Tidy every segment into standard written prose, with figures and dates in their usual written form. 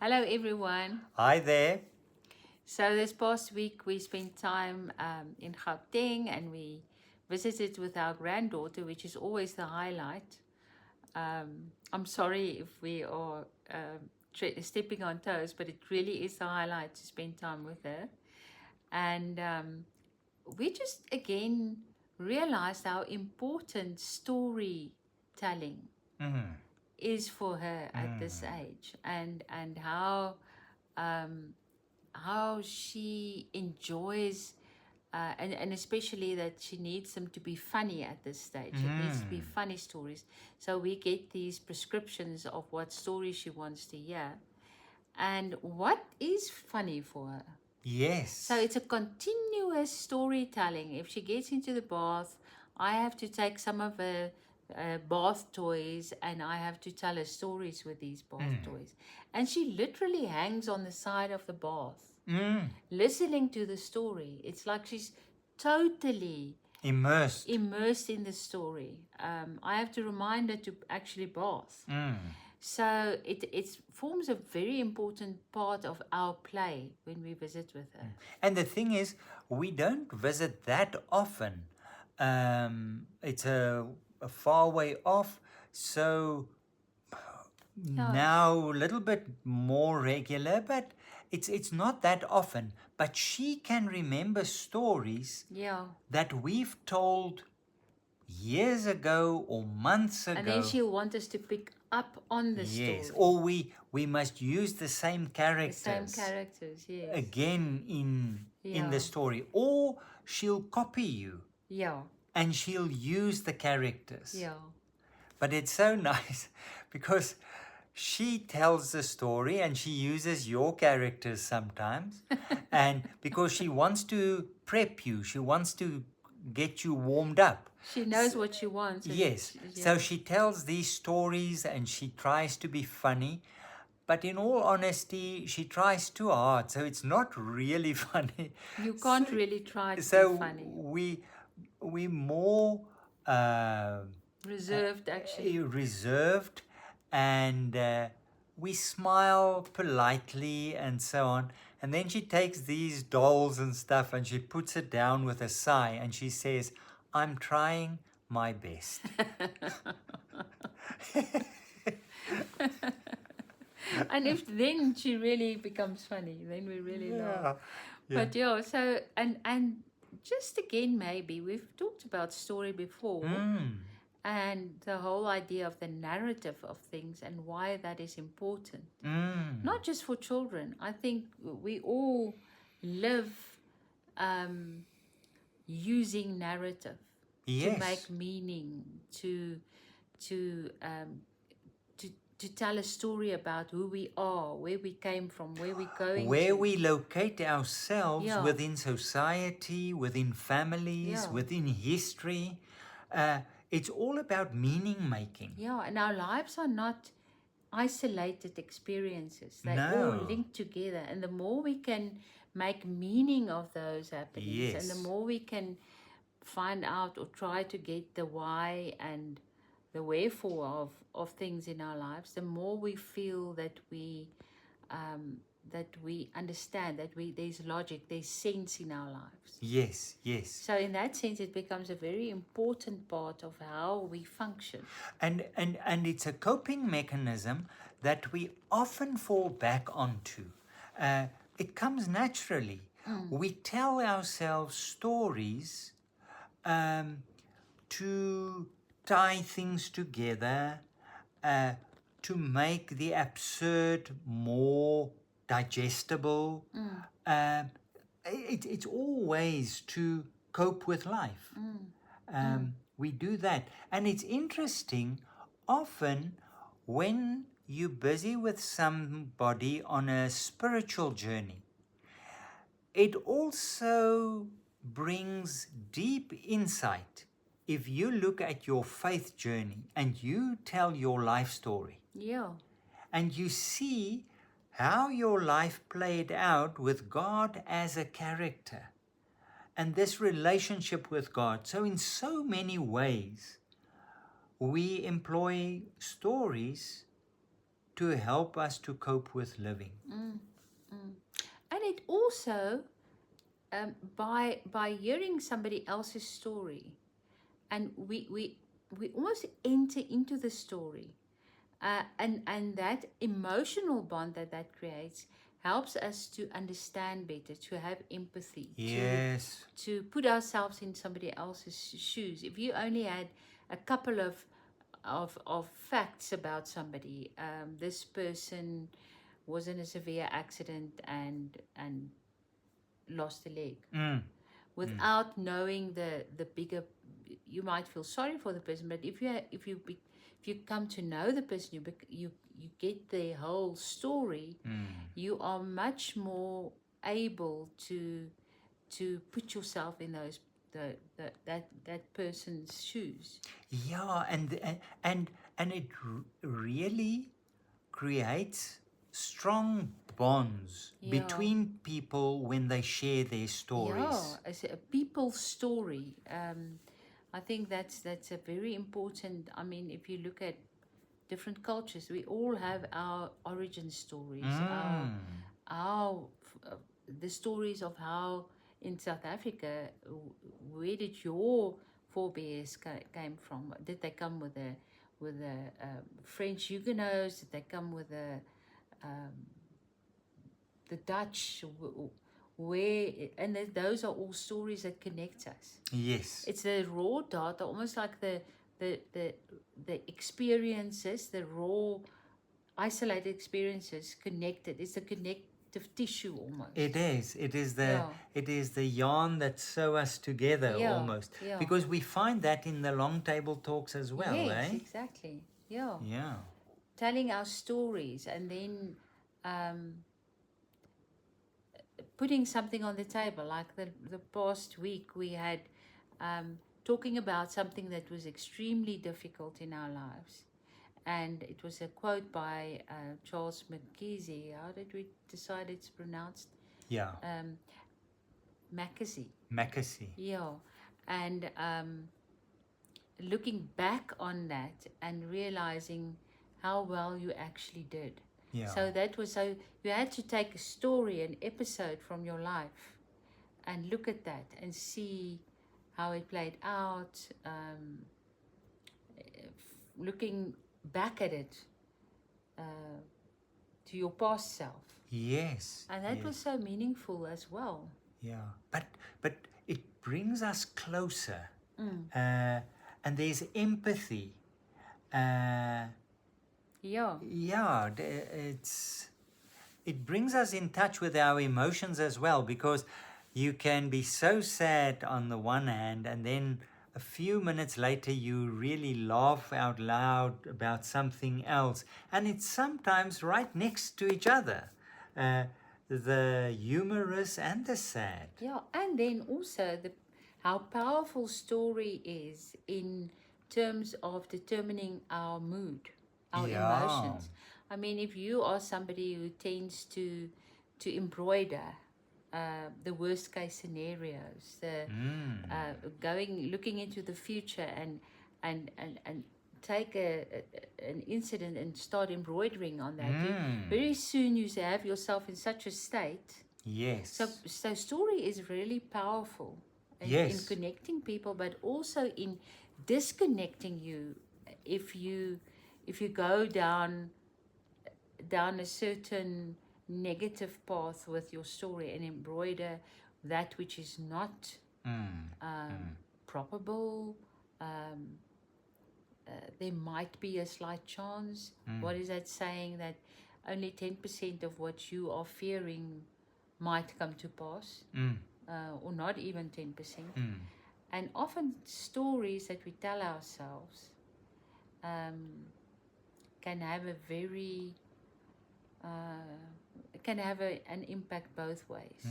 Hello, everyone. Hi there. So, this past week we spent time in Gauteng and we visited with our granddaughter, which is always the highlight. I'm sorry if we are stepping on toes, but it really is the highlight to spend time with her. And we just again realized how important storytelling Mm, is for her at this mm, age, and um, how she enjoys and especially that she needs them to be funny at this stage. It needs to be mm. funny stories. So we get these prescriptions of what stories she wants to hear and what is funny for her. So Yes. it's a continuous storytelling. If she gets into the bath, I have to take some of her bath toys and I have to tell her stories with these bath Mm, toys. And she literally hangs on the side of the bath, mm. listening to the story. It's like she's totally Immersed. immersed in the story. I have to remind her to actually bath. Mm. So it forms a very important part of our play when we visit with her. And the thing is, we don't visit that often. It's a far way off, so Yeah, now a little bit more regular, but it's not that often. But she can remember stories yeah. that we've told years ago or months And then ago. she'll want us to pick up on the Yes, story. or we must use the same The same characters characters, yes. again in Yeah, the story, or she'll copy you yeah, and she'll use the characters. yeah. But it's so nice because she tells the story and she uses your characters sometimes, and because she wants to prep you, she wants to get you warmed up. She knows what she wants, and Yes, so yeah, she tells these stories and she tries to be funny, but in all honesty, she tries too hard, so it's not really funny. you So, can't really try to be so funny. we more uh, Reserved, actually. reserved, and we smile politely and so on. And then she takes these dolls and stuff and she puts it down with a sigh and she says, "I'm trying my best." And if then she really becomes funny, then we really laugh. Yeah, yeah. But yeah, so and just again, maybe we've talked about story before Mm, and the whole idea of the narrative of things and why that is important. mm. Not just for children. I think we all live um, using narrative to Yes. make meaning, to um, to to tell a story about who we are, where we came from, where we're going Where to. we locate ourselves Yeah, within society, within families, yeah, within history. Uh, it's all about meaning making. yeah. And our lives are not isolated experiences. They all No. link together. And the more we can make meaning of those happenings, and the Yes. more we can find out or try to get the why and the wherefore of things in our lives, the more we feel um, that we understand that there's logic, there's sense in our lives. Yes. Yes. So in that sense, it becomes a very important part of how we function. And it's a coping mechanism that we often fall back onto. Uh, it comes naturally. We tell ourselves stories um, to tie things together, uh, to make the absurd more digestible. Uh, it's always to cope with life. We do that. And it's interesting, often when you're busy with somebody on a spiritual journey, it also brings deep insight. If you look at your faith journey and you tell your life story Yeah, and you see how your life played out with God as a character and this relationship with God. So, in so many ways, we employ stories to help us to cope with living. And it also, by hearing somebody else's story, and we almost enter into the story, and that emotional bond that creates helps us to understand better, to have empathy, Yes. to put ourselves in somebody else's shoes. If you only had a couple of facts about somebody, this person was in a severe accident and lost a leg, without knowing the bigger, you might feel sorry for the person, but if you come to know the person, you get their whole story, you are much more able to put yourself in that person's shoes. Yeah, and it really creates strong bonds between people when they share their stories. Yeah, as a people's story. I think that's a very important. I mean, if you look at different cultures, we all have our origin stories, our the stories of how in South Africa, where did your forebears came from? Did they come with the French Huguenots? Did they come with the Dutch? Where, and those are all stories that connect us. Yes. It's the raw data, almost like the experiences, the raw isolated experiences connected. It's the connective tissue almost. It is. It is the yarn that sew us together almost. Yeah. Because we find that in the long table talks as well, yes, eh? exactly. Yeah. Yeah. Telling our stories and then putting something on the table. Like the past week we had talking about something that was extremely difficult in our lives. And it was a quote by Charles McKenzie. How did we decide it's pronounced? Yeah. Mackesy. Yeah. And looking back on that and realizing how well you actually did. Yeah. So you had to take a story, an episode from your life, and look at that and see how it played out. Looking back at it to your past self. Yes. And that was so meaningful as well. Yeah. But it brings us closer. And there's empathy. Yeah, it brings us in touch with our emotions as well, because you can be so sad on the one hand, and then a few minutes later you really laugh out loud about something else, and it's sometimes right next to each other, the humorous and the sad. Yeah, and then also how powerful story is in terms of determining our mood, our emotions. I mean, if you are somebody who tends to embroider the worst case scenarios, looking into the future and take an incident and start embroidering on that, very soon you have yourself in such a state. Yes. So story is really powerful in connecting people, but also in disconnecting you if you go down a certain negative path with your story and embroider that which is not probable. There might be a slight chance. What is that saying, that only 10% of what you are fearing might come to pass, or not even 10%. And often stories that we tell ourselves can have a very an impact both ways.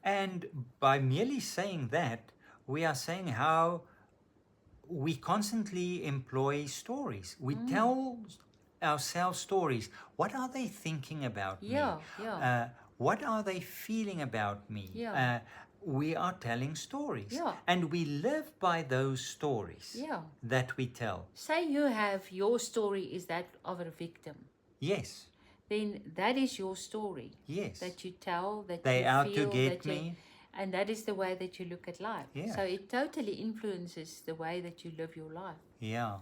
And by merely saying that, we are saying how we constantly employ stories. We tell ourselves stories. What are they thinking about me? What are they feeling about me? We are telling stories. And we live by those stories that we tell. Say you have your story is that of a victim. Yes. then that is your story Yes. that you tell, that They you out feel, to get that you, me. and that is the way that you look at life. Yeah. So it totally influences the way that you live your life. Yeah.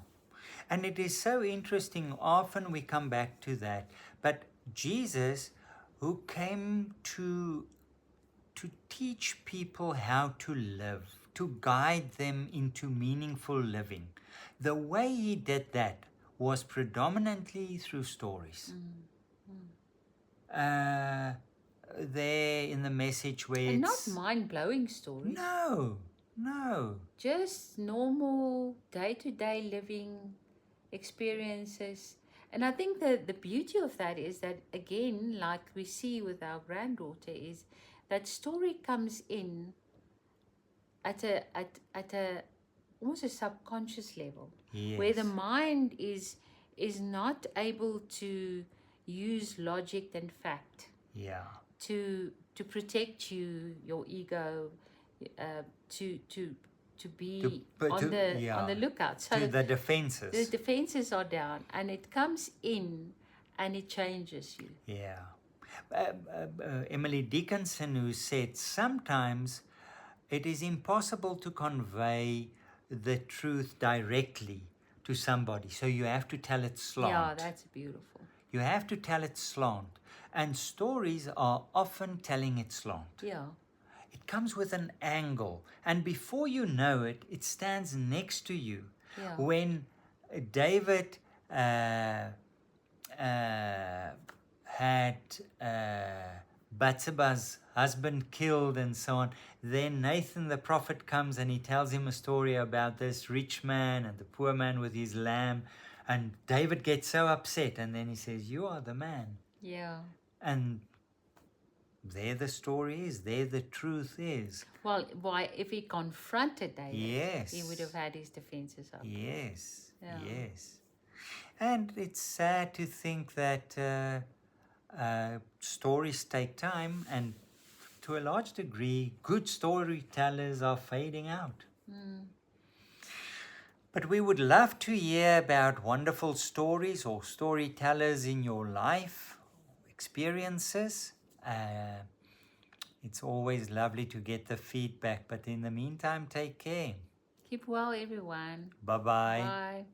And it is so interesting. Often we come back to that. But Jesus, who came to teach people how to live, to guide them into meaningful living, the way he did that was predominantly through stories. There in the message where And not it's mind-blowing stories. no. Just normal day-to-day living experiences. And I think the beauty of that is that, again, like we see with our granddaughter, is that story comes in at a almost a subconscious level, Yes. where the mind is not able to use logic and fact Yeah. to protect you, your ego, to be on the lookout. So to the defenses. the defenses are down, and it comes in, and it changes you. Yeah. Emily Dickinson, who said sometimes it is impossible to convey the truth directly to somebody, so you have to tell it slant. Yeah, that's beautiful. You have to tell it slant, and stories are often telling it slant. Yeah. It comes with an angle, and before you know it, it stands next to you. Yeah. When David had Bathsheba's husband killed and so on, then Nathan the prophet comes and he tells him a story about this rich man and the poor man with his lamb, and David gets so upset, and then he says, "You are the man." Yeah. And there the story is, there the truth is. Well, why, if he confronted David, Yes. he would have had his defenses up. Yes, Yeah. yes. And it's sad to think that stories take time, and to a large degree, good storytellers are fading out. But we would love to hear about wonderful stories or storytellers in your life, experiences. It's always lovely to get the feedback, but in the meantime, take care. Keep well, everyone. Bye-bye. Bye.